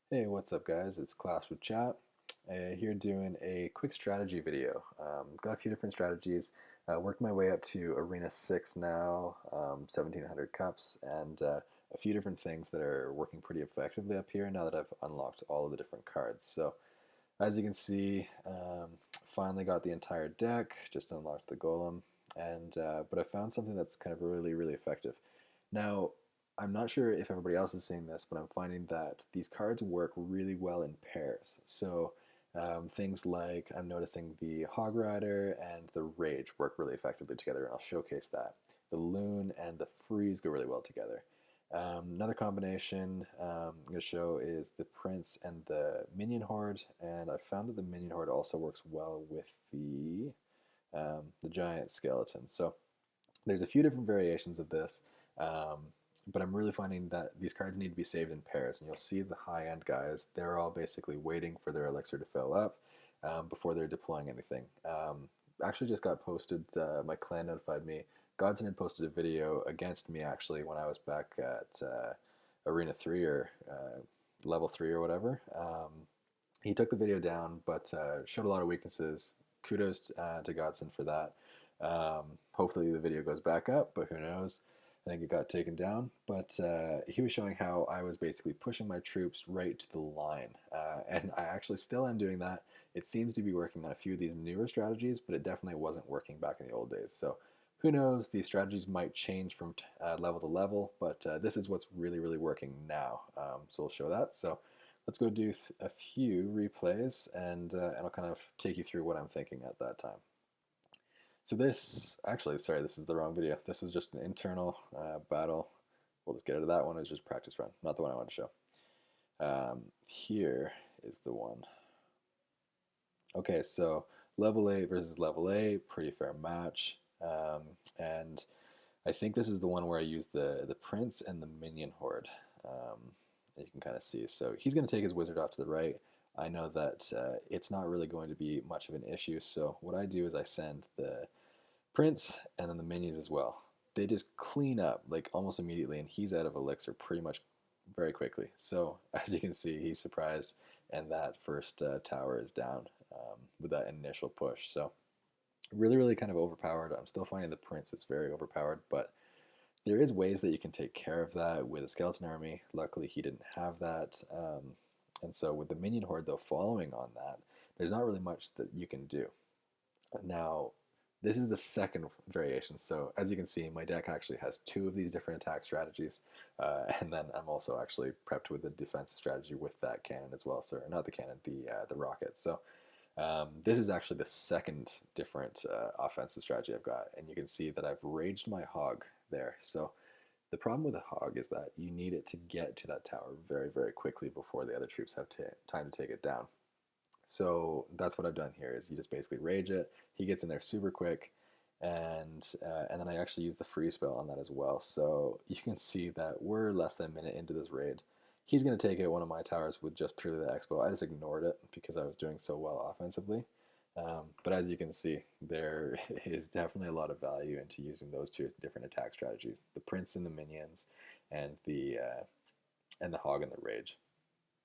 Hey, what's up, guys? It's Clash with Chat. Here doing a quick strategy video. Got a few different strategies. Worked my way up to Arena 6 now, 1700 cups, and a few different things that are working pretty effectively up here now that I've unlocked all of the different cards. So, as you can see, finally got the entire deck, just unlocked the Golem, and but I found something that's kind of really effective. Now, I'm not sure if everybody else is seeing this, but I'm finding that these cards work really well in pairs. So things like I'm noticing the Hog Rider and the Rage work really effectively together, and I'll showcase that. The Loon and the Freeze go really well together. Another combination I'm going to show is the Prince and the Minion Horde, and I found that the Minion Horde also works well with the Giant Skeleton. So there's a few different variations of this, um, but I'm really finding that these cards need to be saved in pairs. And you'll see the high end guys, they're all basically waiting for their elixir to fill up before they're deploying anything. Actually, just got posted, my clan notified me. Godson had posted a video against me actually when I was back at Arena 3 or Level 3 or whatever. He took the video down, but showed a lot of weaknesses. Kudos to Godson for that. Hopefully the video goes back up, but who knows? I think it got taken down. But he was showing how I was basically pushing my troops right to the line. And I actually still am doing that. It seems to be working on a few of these newer strategies, but it definitely wasn't working back in the old days. So who knows? These strategies might change from level to level, but this is what's really working now. So we'll show that. So let's go do a few replays, and I'll kind of take you through what I'm thinking at that time. So this, actually, sorry, this is the wrong video. This was just an internal battle. We'll just get into that one. It's just practice run, not the one I want to show. Here is the one. Okay, so level 8 versus level 8, pretty fair match. And I think this is the one where I use the Prince and the Minion Horde. You can kind of see. So he's going to take his wizard off to the right. I know that it's not really going to be much of an issue. So what I do is I send the Prince and then the minions as well. They just clean up like almost immediately, and he's out of elixir pretty much very quickly. So as you can see, he's surprised, and that first tower is down with that initial push. So really kind of overpowered. I'm still finding the Prince is very overpowered, but there is ways that you can take care of that with a skeleton army. Luckily, he didn't have that. And so with the minion horde, though, following on that, there's not really much that you can do. Now, this is the second variation. So as you can see, my deck actually has two of these different attack strategies. And then I'm also actually prepped with a defense strategy with that cannon as well. So not the cannon, the rocket. So this is actually the second different offensive strategy I've got. And you can see that I've raged my hog there. So the problem with a hog is that you need it to get to that tower very quickly before the other troops have time to take it down. So that's what I've done here is you just basically rage it. He gets in there super quick, and then I actually use the freeze spell on that as well. So you can see that we're less than a minute into this raid. He's going to take out one of my towers with just purely the expo. I just ignored it because I was doing so well offensively. But as you can see, there is definitely a lot of value into using those two different attack strategies: the Prince and the minions, and the Hog and the Rage,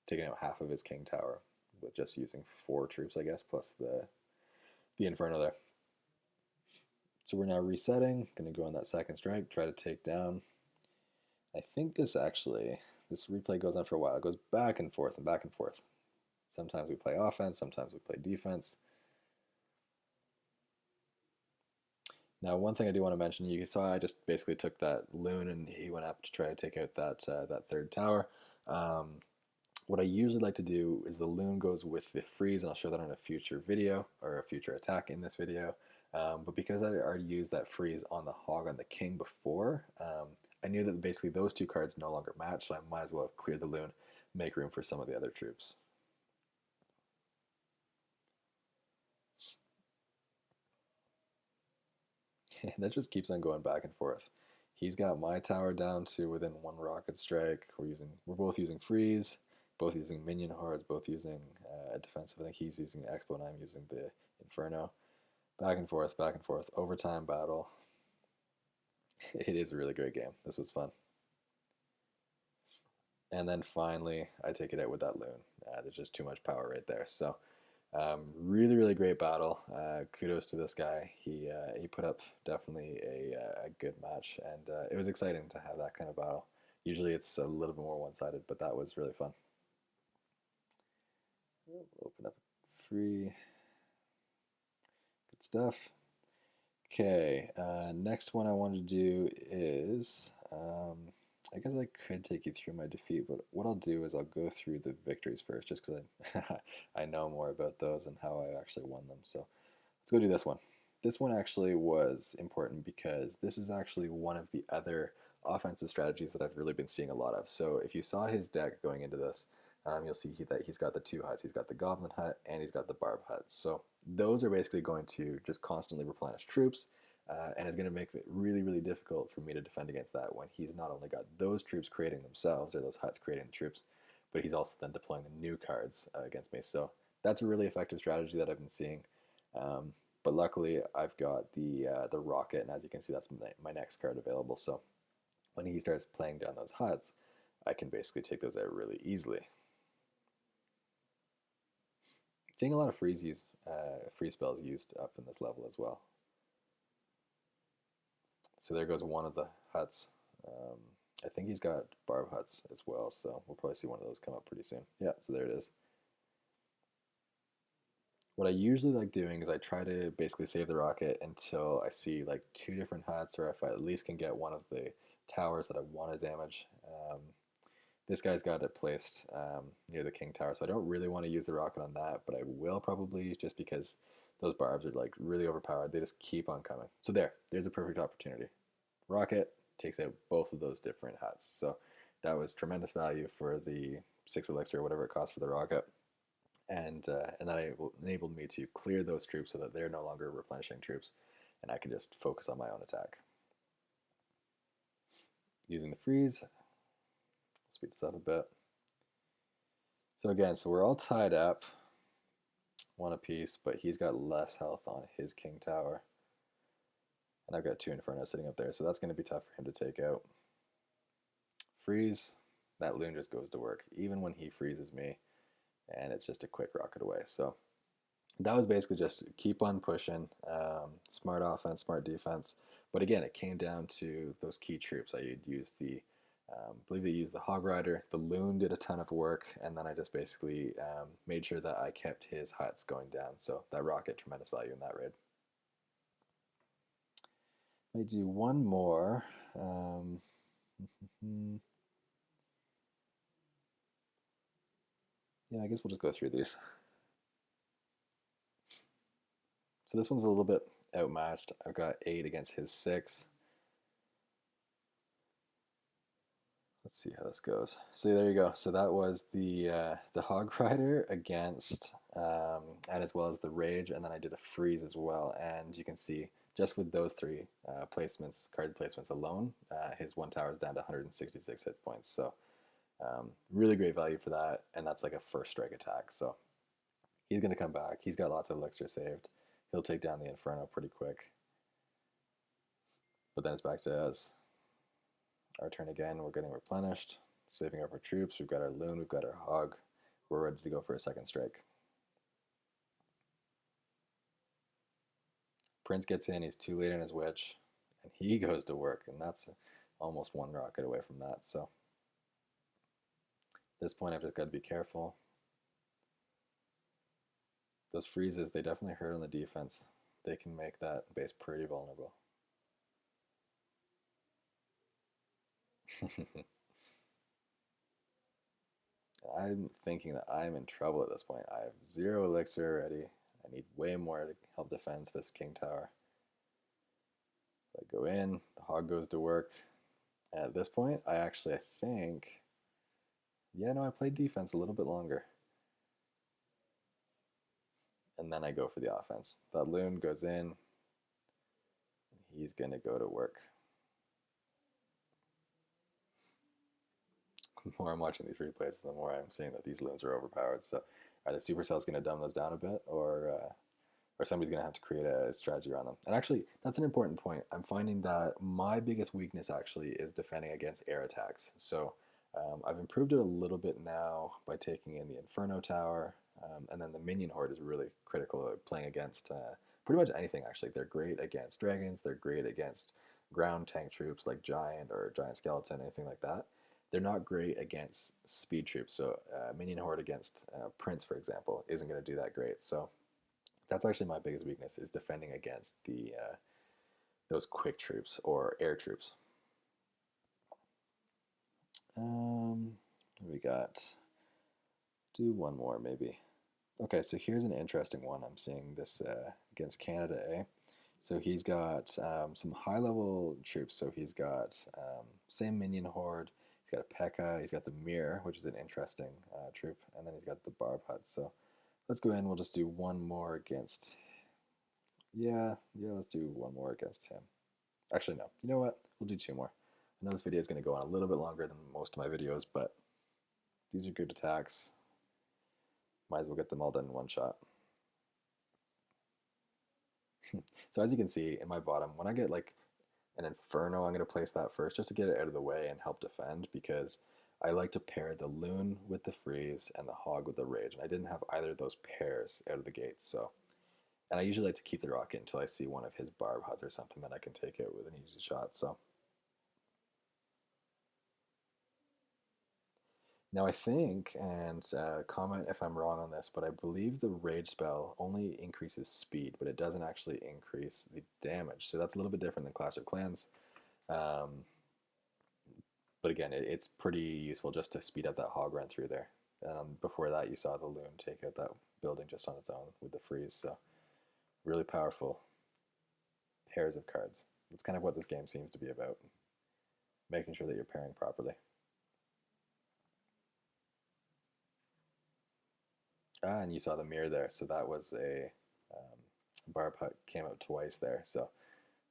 taking out half of his King Tower with just using 4 troops, I guess, plus the Inferno there. So we're now resetting. Going to go on that second strike, try to take down. I think this replay goes on for a while. It goes back and forth and back and forth. Sometimes we play offense, sometimes we play defense. Now, one thing I do want to mention, you saw I just basically took that loon and he went up to try to take out that third tower. What I usually like to do is the loon goes with the freeze, and I'll show that in a future video or a future attack in this video. But because I already used that freeze on the hog on the king before, I knew that basically those two cards no longer match, so I might as well clear the loon, make room for some of the other troops. That just keeps on going back and forth. He's got my tower down to within 1 rocket strike. We're both using freeze, both using minion hordes, both using defensive. I think he's using the expo and I'm using the Inferno. Back and forth, overtime battle. It is a really great game. This was fun. And then finally, I take it out with that loon. There's just too much power right there. So really, really great battle. Kudos to this guy. He put up definitely a good match, and it was exciting to have that kind of battle. Usually it's a little bit more one-sided, but that was really fun. Open up free. Good stuff. Okay, next one I wanted to do is, I guess I could take you through my defeat, but what I'll do is I'll go through the victories first, just because I know more about those and how I actually won them. So let's go do this one. This one actually was important because this is actually one of the other offensive strategies that I've really been seeing a lot of. So if you saw his deck going into this, you'll see that he's got the two huts. He's got the Goblin hut and he's got the Barb hut. So those are basically going to just constantly replenish troops, and it's going to make it really, really difficult for me to defend against that when he's not only got those troops creating themselves, or those huts creating the troops, but he's also then deploying the new cards against me. So that's a really effective strategy that I've been seeing. But luckily, I've got the rocket, and as you can see, that's my next card available. So when he starts playing down those huts, I can basically take those out really easily. Seeing a lot of freeze spells used up in this level as well. So there goes one of the huts. I think he's got barb huts as well, so we'll probably see one of those come up pretty soon. Yeah, so there it is. What I usually like doing is I try to basically save the rocket until I see like two different huts, or if I at least can get one of the towers that I want to damage. This guy's got it placed near the king tower, so I don't really want to use the rocket on that, but I will probably, just because those barbs are like really overpowered. They just keep on coming. So there's a perfect opportunity. Rocket takes out both of those different huts. So that was tremendous value for the 6 elixir or whatever it cost for the rocket. And that enabled me to clear those troops so that they're no longer replenishing troops, and I can just focus on my own attack. Using the freeze, speed this up a bit. So again, we're all tied up, one apiece, but he's got less health on his king tower. And I've got 2 Inferno sitting up there, so that's going to be tough for him to take out. Freeze, that loon just goes to work, even when he freezes me, and it's just a quick rocket away. So that was basically just keep on pushing, smart offense, smart defense. But again, it came down to those key troops. I used I believe they used the Hog Rider. The loon did a ton of work, and then I just basically made sure that I kept his huts going down. So that rocket, tremendous value in that raid. Let me do one more. Yeah, I guess we'll just go through these. So this one's a little bit outmatched. I've got 8 against his 6. Let's see how this goes. So there you go. So that was the Hog Rider against, and as well as the Rage, and then I did a freeze as well. And you can see just with those 3 placements, card placements alone, his 1 tower is down to 166 hit points. So really great value for that, and that's like a first strike attack. So he's going to come back. He's got lots of elixir saved. He'll take down the Inferno pretty quick. But then it's back to us. Our turn again. We're getting replenished, saving up our troops. We've got our loon, we've got our hog. We're ready to go for a second strike. Prince gets in, he's too late in his witch, and he goes to work, and that's almost 1 rocket away from that. So at this point, I've just got to be careful. Those freezes, they definitely hurt on the defense. They can make that base pretty vulnerable. I'm thinking that I'm in trouble at this point. I have 0 elixir already. I need way more to help defend this king tower. I go in, the hog goes to work. And at this point, I think, yeah, no, I played defense a little bit longer. And then I go for the offense. That loon goes in. He's going to go to work. The more I'm watching these replays, the more I'm seeing that these loons are overpowered. So either Supercell's going to dumb those down a bit, or somebody's going to have to create a strategy around them. And actually, that's an important point. I'm finding that my biggest weakness actually is defending against air attacks. So I've improved it a little bit now by taking in the Inferno tower, and then the Minion Horde is really critical at playing against pretty much anything, actually. They're great against dragons, they're great against ground tank troops like Giant or Giant Skeleton, anything like that. They're not great against speed troops, so Minion Horde against Prince, for example, isn't going to do that great. So that's actually my biggest weakness, is defending against the those quick troops or air troops. We got, do one more maybe. Okay, so here's an interesting one. I'm seeing this against Canada, eh? So he's got some high level troops. So he's got same Minion Horde. He's got a P.E.K.K.A. He's got the Mirror, which is an interesting troop, and then he's got the Barb Hut. So let's go in. We'll just do one more against. Yeah. Let's do one more against him. Actually, no. You know what? We'll do two more. I know this video is going to go on a little bit longer than most of my videos, but these are good attacks. Might as well get them all done in one shot. So as you can see in my bottom, when I get like an Inferno, I'm going to place that first just to get it out of the way and help defend, because I like to pair the Loon with the Freeze and the Hog with the Rage, and I didn't have either of those pairs out of the gate. So, and I usually like to keep the rocket until I see one of his Barb Huts or something that I can take out with an easy shot. So now I think, and comment if I'm wrong on this, but I believe the Rage Spell only increases speed, but it doesn't actually increase the damage. So that's a little bit different than Clash of Clans. Um, but again, it's pretty useful just to speed up that hog run through there. Before that, you saw the Loon take out that building just on its own with the freeze. So really powerful pairs of cards. That's kind of what this game seems to be about, making sure that you're pairing properly. And you saw the mirror there, so that was a Barb Hut came out twice there. So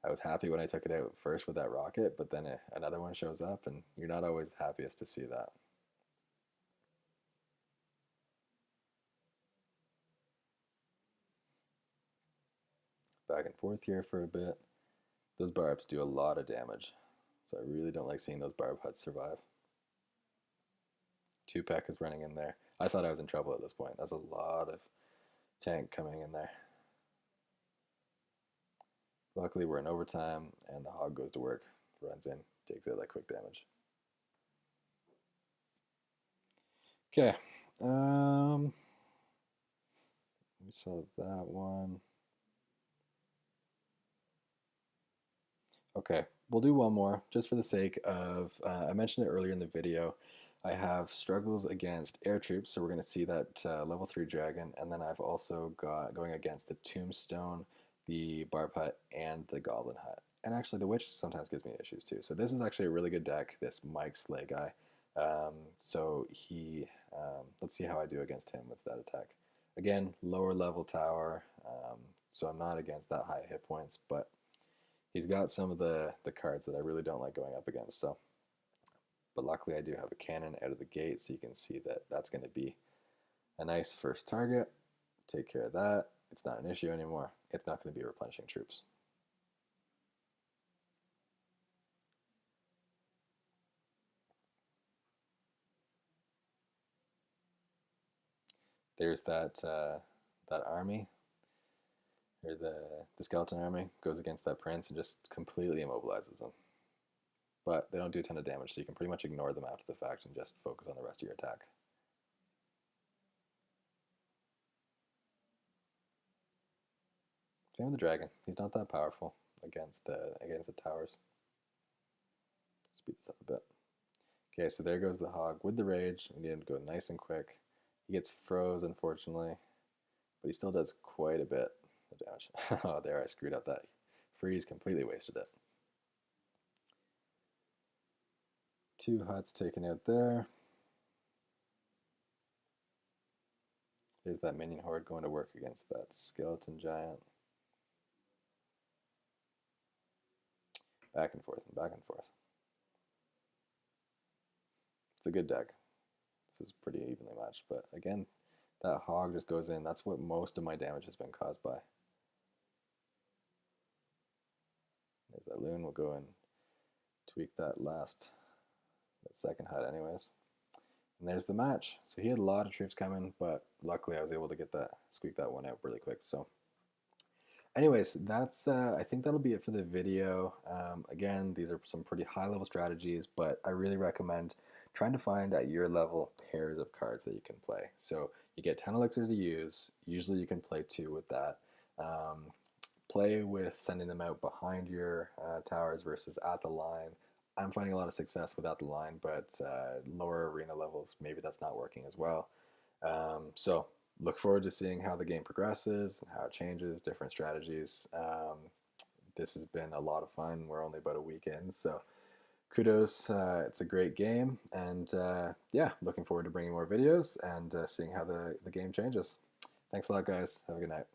I was happy when I took it out first with that rocket, but then another one shows up, and you're not always the happiest to see that. Back and forth here for a bit. Those barbs do a lot of damage, so I really don't like seeing those Barb Huts survive. 2-pack is running in there. I thought I was in trouble at this point. That's a lot of tank coming in there. Luckily, we're in overtime, and the Hog goes to work, runs in, takes out that quick damage. Okay. We saw that one. Okay, we'll do one more just for the sake of, I mentioned it earlier in the video, I have struggles against air troops, so we're going to see that level 3 dragon, and then I've also got going against the tombstone, the barb hut, and the goblin hut. And actually the witch sometimes gives me issues too. So this is actually a really good deck, this Mike Slay guy. So he, let's see how I do against him with that attack. Again, lower level tower, so I'm not against that high hit points, but he's got some of the cards that I really don't like going up against. So, but luckily I do have a cannon out of the gate, so you can see that that's going to be a nice first target. Take care of that. It's not an issue anymore. It's not going to be replenishing troops. There's that that army, or the skeleton army goes against that prince and just completely immobilizes them. But they don't do a ton of damage, so you can pretty much ignore them after the fact and just focus on the rest of your attack. Same with the dragon. He's not that powerful against the towers. Speed this up a bit. Okay, so there goes the hog with the rage. We need him to go nice and quick. He gets froze, unfortunately, but he still does quite a bit of damage. Oh, there, I screwed up that freeze, completely wasted it. 2 huts taken out there. There's that minion horde going to work against that skeleton giant. Back and forth and back and forth. It's a good deck. This is pretty evenly matched, but again, that hog just goes in. That's what most of my damage has been caused by. There's that loon. We'll go and tweak that last that second hut anyways. And there's the match. So he had a lot of troops coming, but luckily I was able to squeak that one out really quick. So anyways, that's I think that'll be it for the video. Again, these are some pretty high level strategies, but I really recommend trying to find at your level pairs of cards that you can play. So you get 10 elixirs to use. Usually you can play 2 with that. Play with sending them out behind your towers versus at the line. I'm finding a lot of success without the line, but lower arena levels, maybe that's not working as well. So look forward to seeing how the game progresses, how it changes, different strategies. This has been a lot of fun. We're only about a week in, so kudos. It's a great game, and yeah, looking forward to bringing more videos and seeing how the game changes. Thanks a lot, guys. Have a good night.